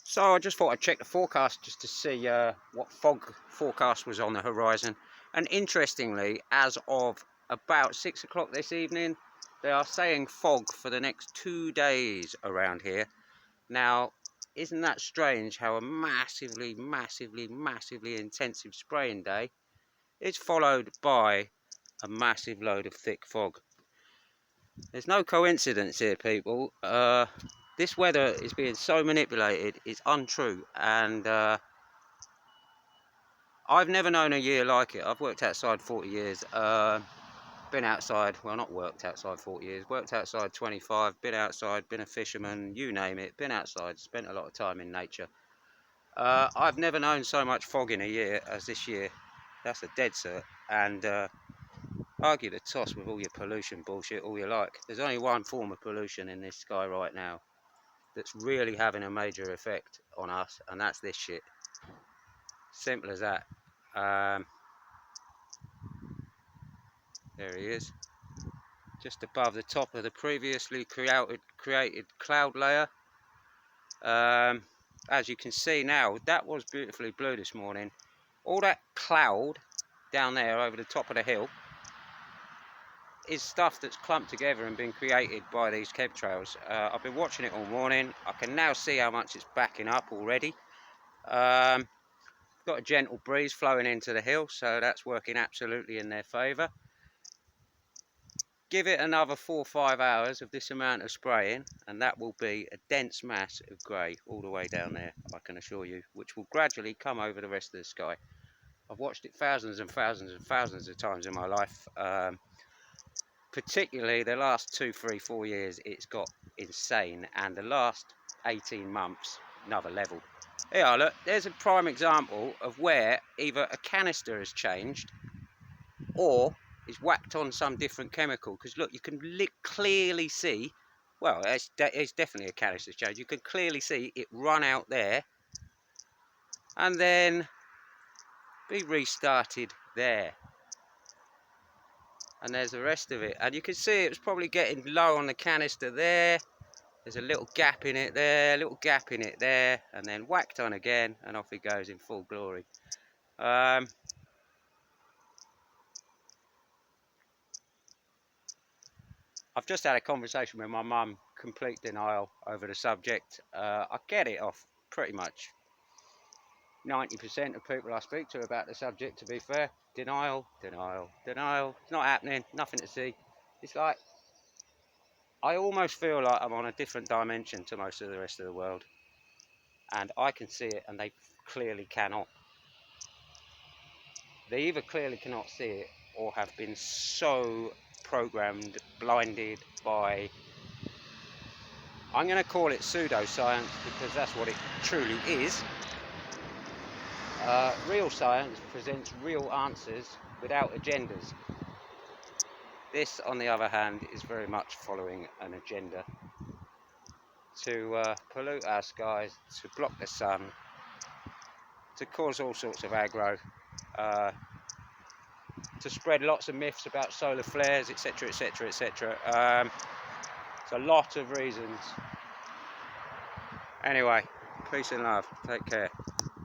So I just thought I'd check the forecast just to see what fog forecast was on the horizon. And interestingly, as of about 6 o'clock this evening, they are saying fog for the next 2 days around here. Now, isn't that strange how a massively intensive spraying day is followed by a massive load of thick fog? There's no coincidence here, people. This weather is being so manipulated, it's untrue, and I've never known a year like it. I've worked outside 40 years, been outside, well, not worked outside 40 years, worked outside 25, been outside, been a fisherman, you name it, been outside, spent a lot of time in nature. I've never known so much fog in a year as this year. That's a dead cert. And argue the toss with all your pollution bullshit all you like. There's only one form of pollution in this sky right now that's really having a major effect on us, and that's this shit. Simple as that. There he is, just above the top of the previously created cloud layer. As you can see now, that was beautifully blue this morning. All that cloud down there over the top of the hill is stuff that's clumped together and been created by these chemtrails. I've been watching it all morning. I can now see how much it's backing up already. Got a gentle breeze flowing into the hill, so that's working absolutely in their favour. Give it another 4 or 5 hours of this amount of spraying, and that will be a dense mass of grey all the way down there, I can assure you, which will gradually come over the rest of the sky. I've watched it thousands and thousands and thousands of times in my life. Particularly the last 2, 3, 4 years, it's got insane, and the last 18 months, another level. Here, look, there's a prime example of where either a canister has changed or is whacked on some different chemical. Because look, you can clearly see, well, it's definitely a canister change. You can clearly see it run out there and then be restarted there. And there's the rest of it, and you can see it was probably getting low on the canister there. There's a little gap in it there, a little gap in it there, and then whacked on again, and off it goes in full glory. I've just had a conversation with my mum, complete denial over the subject. I get it off pretty much 90% of people I speak to about the subject, to be fair. Denial, denial, denial. It's not happening, nothing to see. It's like, I almost feel like I'm on a different dimension to most of the rest of the world. And I can see it, and they clearly cannot. They either clearly cannot see it, or have been so programmed, blinded by, I'm going to call it pseudoscience, because that's what it truly is. Real science presents real answers without agendas. This, on the other hand, is very much following an agenda to pollute our skies, to block the sun, to cause all sorts of aggro, to spread lots of myths about solar flares, etc, etc, etc. It's a lot of reasons. Anyway, peace and love, take care.